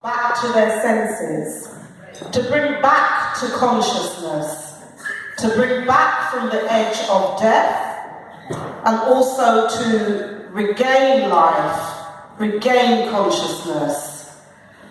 back to their senses, to bring back to consciousness, to bring back from the edge of death, and also to regain life, regain consciousness.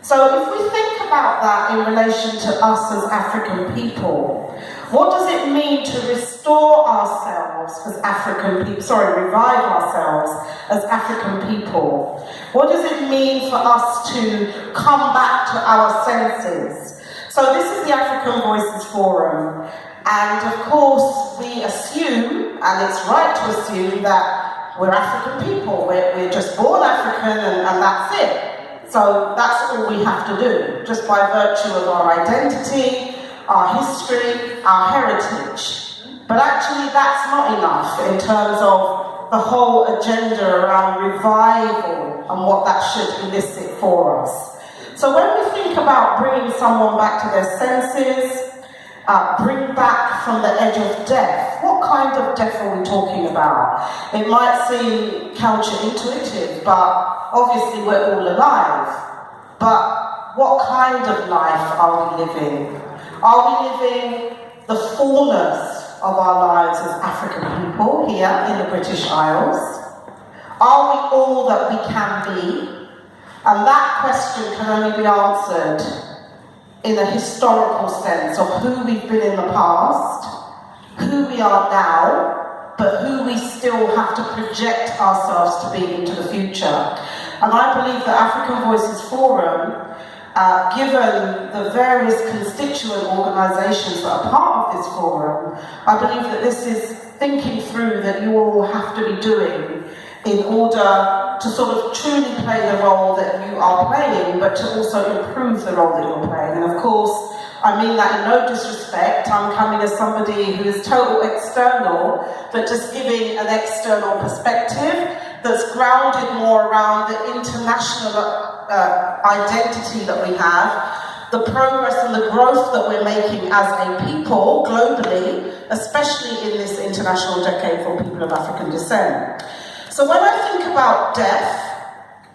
So if we think about that in relation to us as African people, what does it mean to restore ourselves as African people, revive ourselves as African people? What does it mean for us to come back to our senses? So this is the Afrikan Voices Forum, and of course we assume, and it's right to assume, that we're African people, we're just born African and that's it. So that's all we have to do, just by virtue of our identity, our history, our heritage. But actually that's not enough in terms of the whole agenda around revival and what that should elicit for us. So when we think about bringing someone back to their senses, bring back from the edge of death, what kind of death are we talking about? It might seem counterintuitive, but obviously we're all alive. But what kind of life are we living? Are we living the fullness of our lives as African people here in the British Isles? Are we all that we can be? And that question can only be answered in a historical sense of who we've been in the past, who we are now, but who we still have to project ourselves to be into the future. And I believe the Afrikan Voices Forum, given the various constituent organisations that are part of this forum, I believe that this is thinking through that you all have to be doing in order to sort of truly play the role that you are playing, but to also improve the role that you're playing. And of course, I mean that in no disrespect. I'm coming as somebody who is total external, but just giving an external perspective that's grounded more around the international identity that we have, the progress and the growth that we're making as a people globally, especially in this international decade for people of African descent. So when I think about death,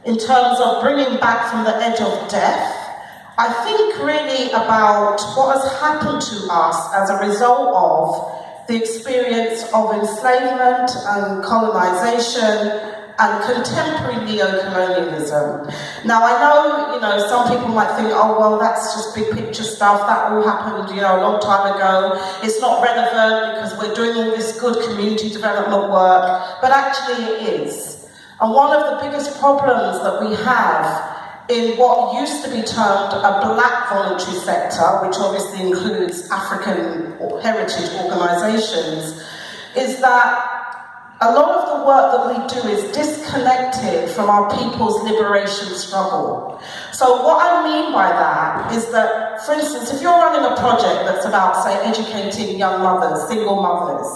in terms of bringing back from the edge of death, I think really about what has happened to us as a result of the experience of enslavement and colonization and contemporary neo-colonialism. Now I know, some people might think, oh well, that's just big picture stuff, that all happened, a long time ago, it's not relevant because we're doing all this good community development work, but actually it is. And one of the biggest problems that we have in what used to be termed a black voluntary sector, which obviously includes African heritage organisations, is that a lot of the work that we do is disconnected from our people's liberation struggle. So what I mean by that is that, for instance, if you're running a project that's about, say, educating young mothers, single mothers,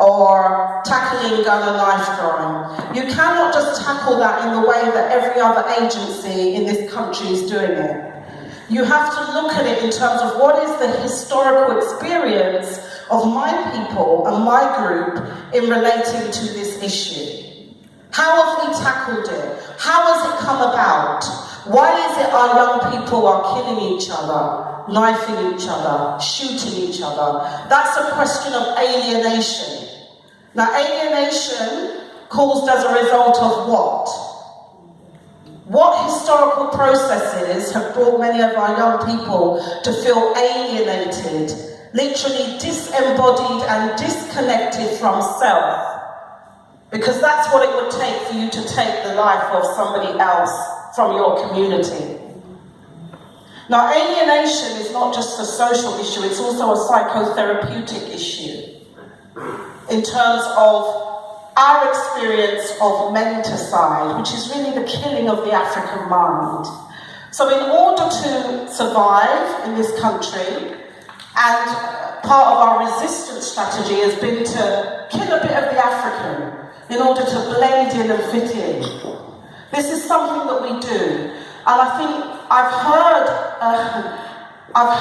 or tackling gun and knife crime, you cannot just tackle that in the way that every other agency in this country is doing it. You have to look at it in terms of what is the historical experience of my people and my group in relating to this issue. How have we tackled it? How has it come about? Why is it our young people are killing each other, knifing each other, shooting each other? That's a question of alienation. Now, alienation caused as a result of what? What historical processes have brought many of our young people to feel alienated, literally disembodied and disconnected from self? Because that's what it would take for you to take the life of somebody else from your community. Now, alienation is not just a social issue, it's also a psychotherapeutic issue in terms of our experience of menticide, which is really the killing of the African mind. So in order to survive in this country, and part of our resistance strategy has been to kill a bit of the African in order to blend in and fit in. This is something that we do, and I think I've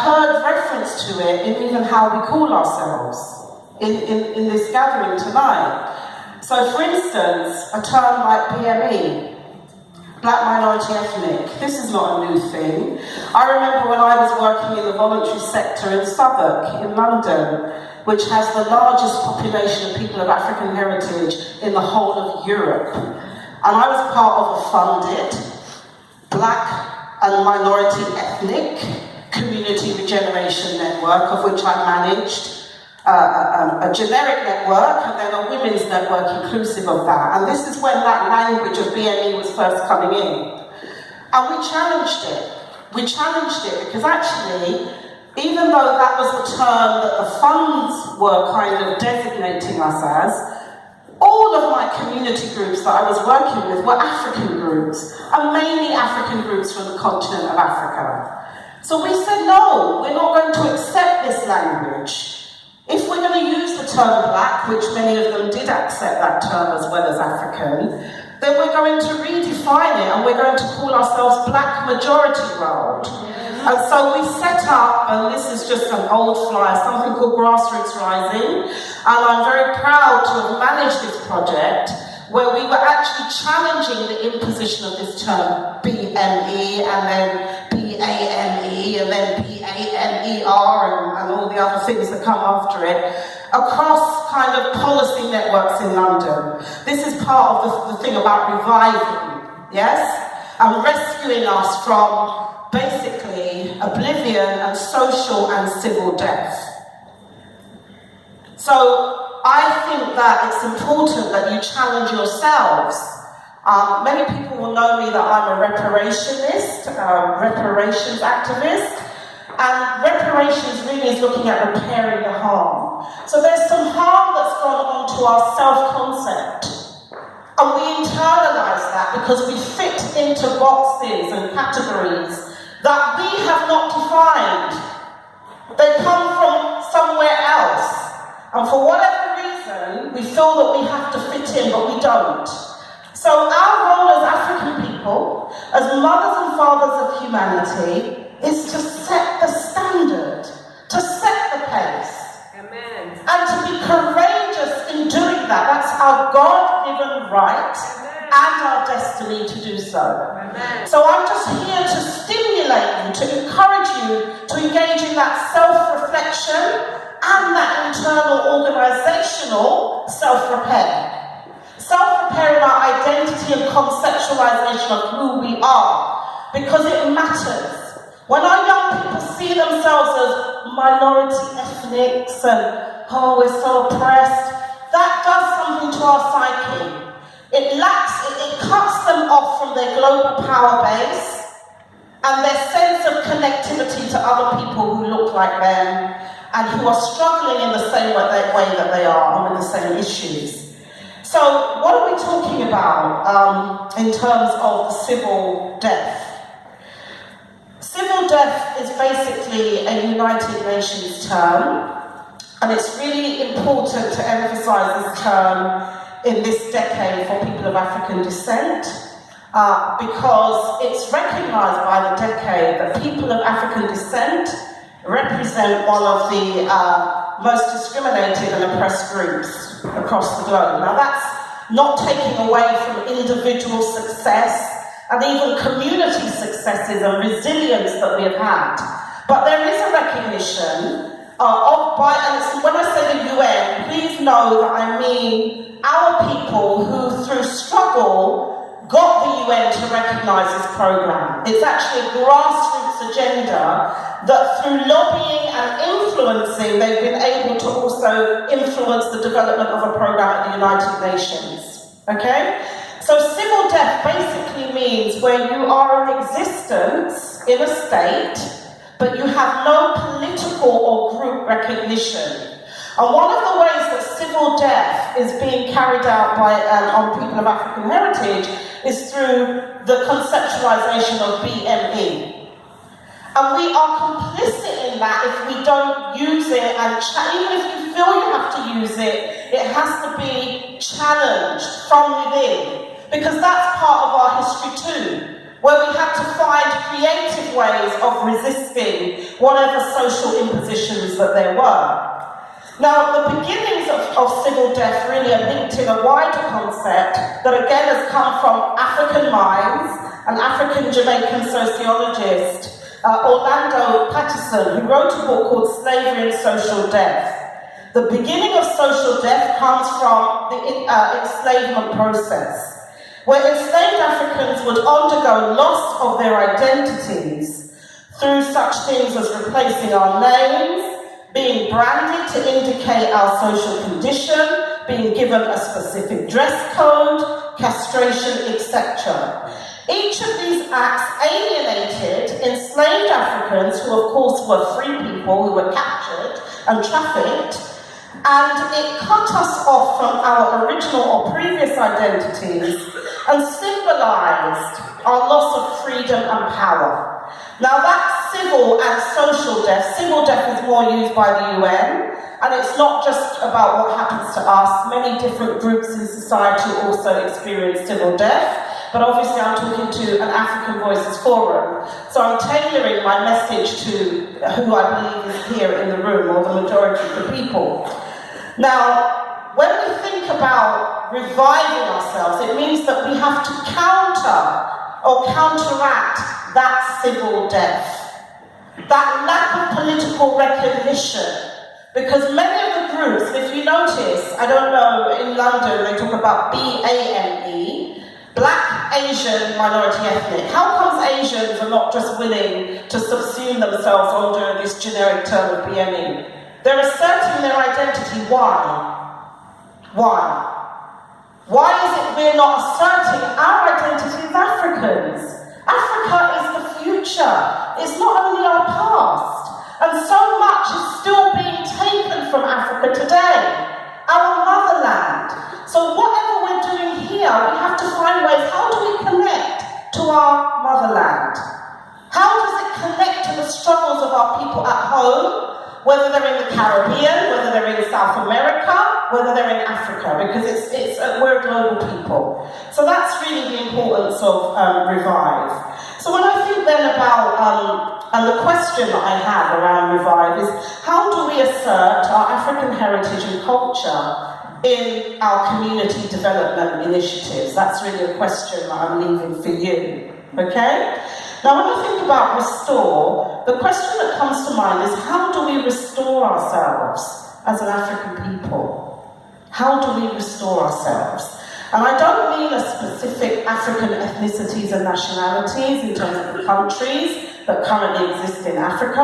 heard reference to it in even how we call ourselves in this gathering tonight. So for instance, a term like BAME. black, minority, ethnic. This is not a new thing. I remember when I was working in the voluntary sector in Southwark, in London, which has the largest population of people of African heritage in the whole of Europe. And I was part of a funded black and minority ethnic community regeneration network, of which I managed a generic network and then a women's network inclusive of that. And this is when that language of BME was first coming in. And we challenged it. We challenged it because actually, even though that was the term that the funds were kind of designating us as, all of my community groups that I was working with were African groups, and mainly African groups from the continent of Africa. So we said, no, we're not going to accept this language. If we're going to use the term black, which many of them did accept that term as well as African, then we're going to redefine it and we're going to call ourselves Black Majority World. And so we set up, and this is just an old flyer, something called Grassroots Rising, and I'm very proud to have managed this project where we were actually challenging the imposition of this term BME and then BAME and then BAMER and all the other things that come after it across kind of policy networks in London. This is part of the thing about reviving, yes? And rescuing us from basically oblivion and social and civil death. So I think that it's important that you challenge yourselves. Many people will know me that I'm a reparationist, reparations activist, and reparations really is looking at repairing the harm. So there's some harm that's gone onto our self-concept, and we internalize that because we fit into boxes and categories that we have not defined. They come from somewhere else. And for whatever reason, we feel that we have to fit in, but we don't. So our role as African people, as mothers and fathers of humanity, is to set the standard, to set the pace. Amen. And to be courageous in doing that. That's our God-given right. Amen. And our destiny to do so. Amen. So I'm just here to stimulate you, to encourage you to engage in that self-reflection and that internal organizational self-repair. Self-repair in our identity and conceptualization of who we are, because it matters. When our young people see themselves as minority ethnics and, oh, we're so oppressed, that does something to our psyche. It cuts them off from their global power base and their sense of connectivity to other people who look like them and who are struggling in the same way that they are and with the same issues. So what are we talking about in terms of civil death? Civil death is basically a United Nations term, and it's really important to emphasize this term in this decade for people of African descent, because it's recognized by the decade that people of African descent represent one of the most discriminated and oppressed groups across the globe. Now that's not taking away from individual success and even community successes and resilience that we have had. But there is a recognition and when I say the UN, please know that I mean our people who through struggle got the UN to recognise this programme. It's actually a grassroots agenda that through lobbying and influencing, they've been able to also influence the development of a programme at the United Nations. Okay? So civil death basically means where you are in existence in a state, but you have no political or group recognition. And one of the ways that civil death is being carried out by on people of African heritage is through the conceptualization of BME. And we are complicit in that if we don't use it, and even if you feel you have to use it, it has to be challenged from within, because that's part of our history too, where we had to find creative ways of resisting whatever social impositions that there were. Now, the beginnings of civil death really are linked in a wider concept that again has come from African minds an African-Jamaican sociologist, Orlando Patterson, who wrote a book called Slavery and Social Death. The beginning of social death comes from the enslavement process, where enslaved Africans would undergo loss of their identities through such things as replacing our names, being branded to indicate our social condition, being given a specific dress code, castration, etc. Each of these acts alienated enslaved Africans, who of course were free people who were captured and trafficked, and it cut us off from our original or previous identities and symbolized our loss of freedom and power. Now that's civil and social death. Civil death is more used by the UN, and it's not just about what happens to us. Many different groups in society also experience civil death, but obviously I'm talking to an Afrikan Voices Forum, so I'm tailoring my message to who I believe is here in the room, or the majority of the people. Now, when we think about reviving ourselves, it means that we have to counter or counteract that civil death, that lack of political recognition. Because many of the groups, if you notice, I don't know, in London they talk about BAME, Black, Asian, Minority Ethnic. How comes Asians are not just willing to subsume themselves under this generic term of BAME? They're asserting their identity. Why? Why is it we're not asserting our identity as Africans? Africa is the future. It's not only our past. And so much is still being taken from Africa today. Our motherland. So whatever we're doing here, we have to find ways. How do we connect to our motherland? How does it connect to the struggles of our people at home? Whether they're in the Caribbean, whether they're in South America, whether they're in Africa, because we're global people. So that's really the importance of Revive. So when I think then about, and the question that I have around Revive is, how do we assert our African heritage and culture in our community development initiatives? That's really a question that I'm leaving for you, okay? Now, when I think about restore, the question that comes to mind is, how do we restore ourselves as an African people? How do we restore ourselves? And I don't mean a specific African ethnicities and nationalities in terms of the countries that currently exist in Africa.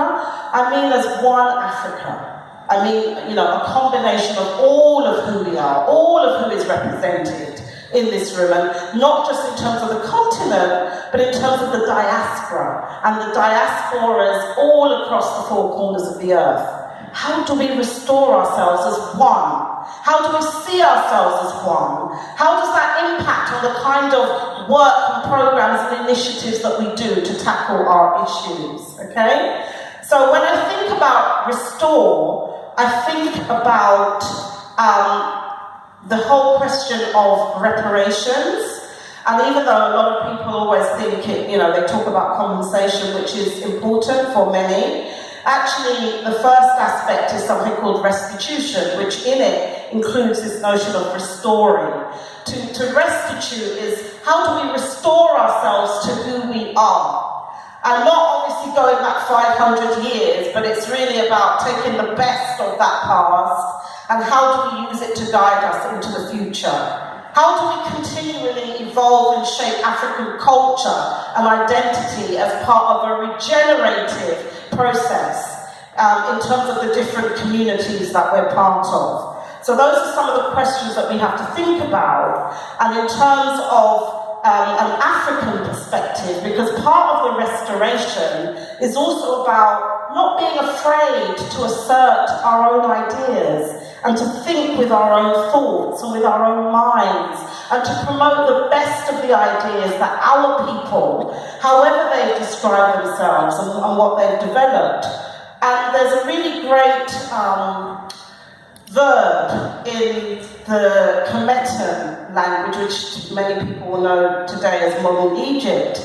I mean as one Africa. I mean, a combination of all of who we are, all of who is represented in this room, and not just in terms of the continent, but in terms of the diaspora, and the diasporas all across the four corners of the earth. How do we restore ourselves as one? How do we see ourselves as one? How does that impact on the kind of work and programs and initiatives that we do to tackle our issues, okay? So when I think about restore, I think about the whole question of reparations. And even though a lot of people always think they talk about compensation, which is important for many, actually the first aspect is something called restitution, which in it includes this notion of restoring. To restitute is, how do we restore ourselves to who we are? And not obviously going back 500 years, but it's really about taking the best of that past and how do we use it to guide us into the future? How do we continually evolve and shape African culture and identity as part of a regenerative process in terms of the different communities that we're part of? So those are some of the questions that we have to think about. And in terms of an African perspective, because part of the restoration is also about not being afraid to assert our own ideas and to think with our own thoughts and with our own minds and to promote the best of the ideas that our people, however they've described themselves and what they've developed. And there's a really great verb in the Kemetan language, which many people will know today as modern Egypt.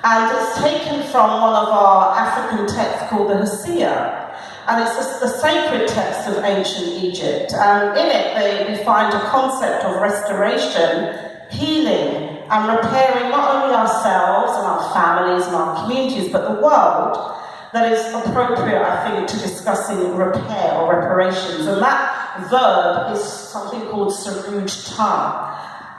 And it's taken from one of our African texts called the Hosea. And it's the sacred text of ancient Egypt. And in it, we find a concept of restoration, healing, and repairing not only ourselves and our families and our communities, but the world, that is appropriate, I think, to discussing repair or reparations. And that verb is something called saruj ta.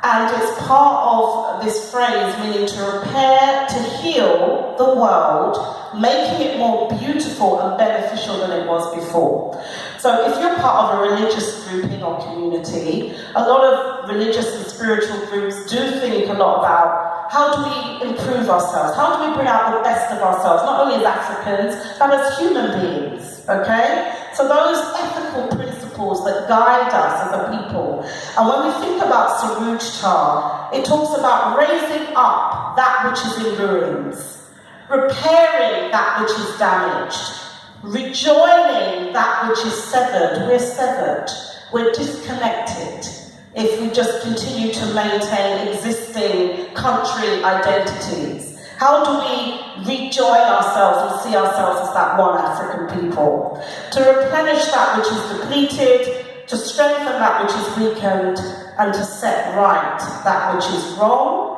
And it's part of this phrase meaning to repair, to heal the world, making it more beautiful and beneficial than it was before. So if you're part of a religious grouping or community, a lot of religious and spiritual groups do think a lot about how do we improve ourselves, how do we bring out the best of ourselves, not only as Africans, but as human beings, okay? So those ethical principles that guide us as a people. And when we think about Saruj Ta, it talks about raising up that which is in ruins, repairing that which is damaged, rejoining that which is severed. We're severed, we're disconnected if we just continue to maintain existing country identities. How do we rejoin ourselves and see ourselves as that one African people? To replenish that which is depleted, to strengthen that which is weakened, and to set right that which is wrong,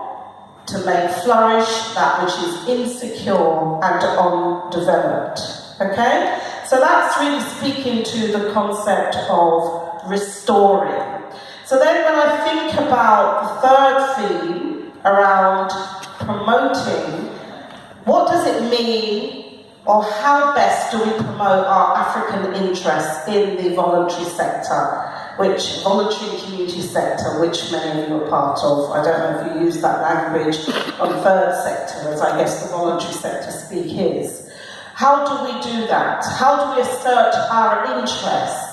to make flourish that which is insecure and undeveloped. Okay? So that's really speaking to the concept of restoring. So then when I think about the third theme around promoting, what does it mean, or how best do we promote our African interests in the voluntary sector, voluntary community sector, which many of you are part of? I don't know if you use that language on third sector, as I guess the voluntary sector speak is. How do we do that? How do we assert our interests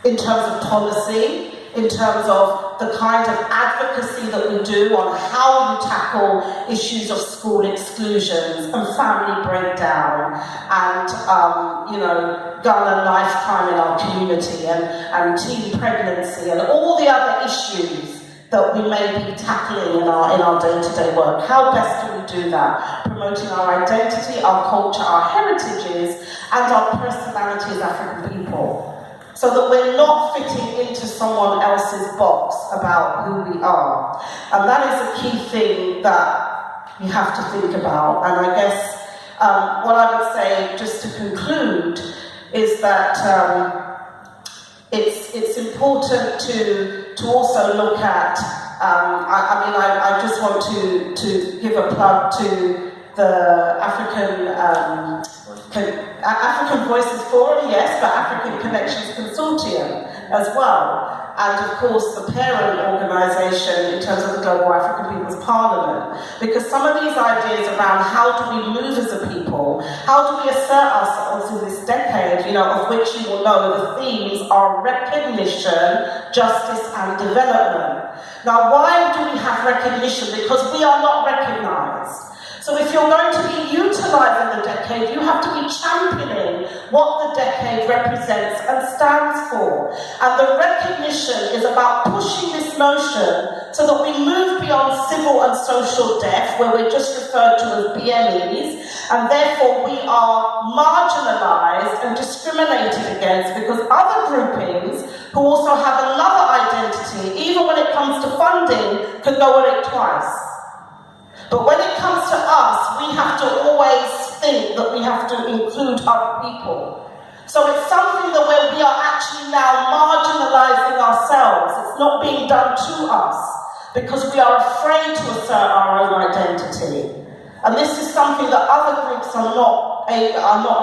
in terms of policy, in terms of the kind of advocacy that we do on how we tackle issues of school exclusions and family breakdown and, gun and knife crime in our community and teen pregnancy and all the other issues that we may be tackling in our day-to-day work. How best do we do that? Promoting our identity, our culture, our heritages, and our personality as African people, so that we're not fitting into someone else's box about who we are. And that is a key thing that you have to think about. And I guess what I would say, just to conclude, is that it's important to also look at, I just want to give a plug to the Afrikan Voices Forum, yes, but African Connections Consortium as well. And of course the parent organisation in terms of the Global African People's Parliament. Because some of these ideas around how do we move as a people, how do we assert ourselves in this decade, of which you will know the themes are recognition, justice and development. Now why do we have recognition? Because we are not recognised. So if you're going to be utilising the decade, you have to be championing what the decade represents and stands for. And the recognition is about pushing this notion so that we move beyond civil and social death, where we're just referred to as BMEs, and therefore we are marginalised and discriminated against because other groupings who also have another identity, even when it comes to funding, can go at it twice. But when it comes to us, we have to always think that we have to include other people. So it's something that where we are actually now marginalising ourselves. It's not being done to us because we are afraid to assert our own identity. And this is something that other groups are not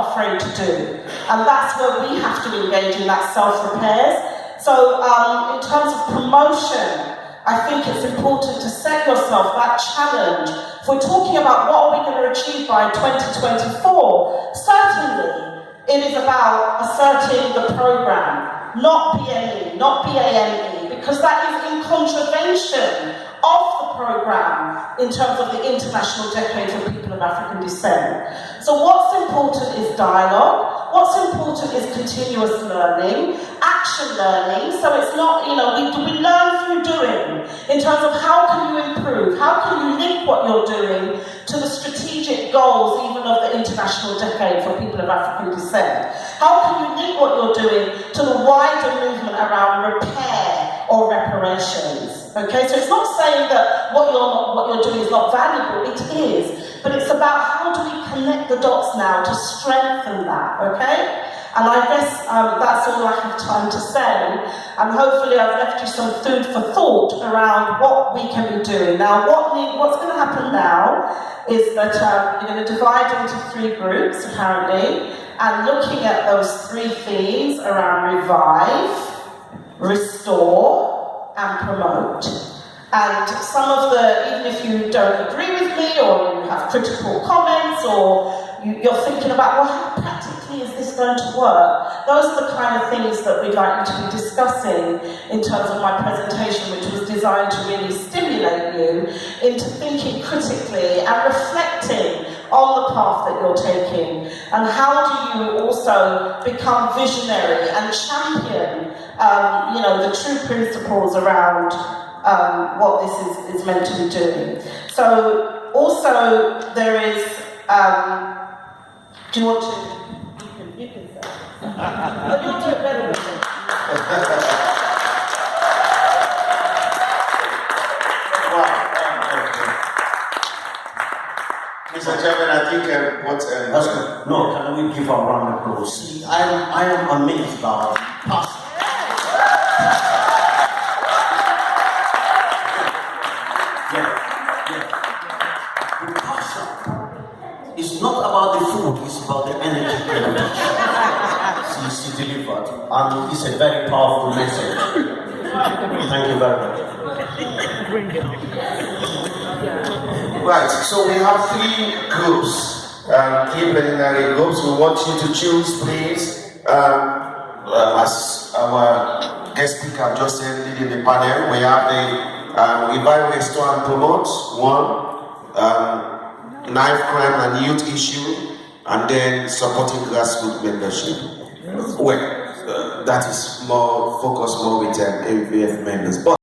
afraid to do. And that's where we have to engage in that self-repairs. So in terms of promotion, I think it's important to set yourself that challenge. If we're talking about what are we going to achieve by 2024, certainly it is about asserting the programme, not BME, not BAME, because that is in contravention of the programme in terms of the International Decade for People of African Descent. So what's important is dialogue. What's important is continuous learning, action learning. So it's not, we learn through doing in terms of how can you improve, how can you link what you're doing to the strategic goals even of the International Decade for People of African Descent. How can you link what you're doing to the wider movement around repair or reparations? Okay, so it's not saying that what you're doing is not valuable, it is, but it's about how do we connect the dots now to strengthen that, okay? And I guess that's all I have time to say, and hopefully I've left you some food for thought around what we can be doing. Now, what's going to happen now is that you're going to divide into 3 groups, apparently, and looking at those 3 themes around revive, restore, and promote. And some of even if you don't agree with me, or you have critical comments, or you're thinking about, well, how practically is this going to work? Those are the kind of things that we'd like you to be discussing in terms of my presentation, which was designed to really stimulate you into thinking critically and reflecting on the path that you're taking, and how do you also become visionary and champion, the true principles around what this is meant to be doing. So also there is, do you want to? You can say. But you'll do it better than me. Mr. Chairman, I think no, can we give a round of applause? See, I am amazed by past. The passion is not about the food, it's about the energy. She delivered, and it's a very powerful message. Thank you very much. right, so we have 3 groups, 3 preliminary groups. We want you to choose, please. As our guest speaker just said, leading the panel, we have the revive, restore, and promote 1, knife crime and youth issue, and then supporting grassroots membership. Well, that is more focused more with AVF members. But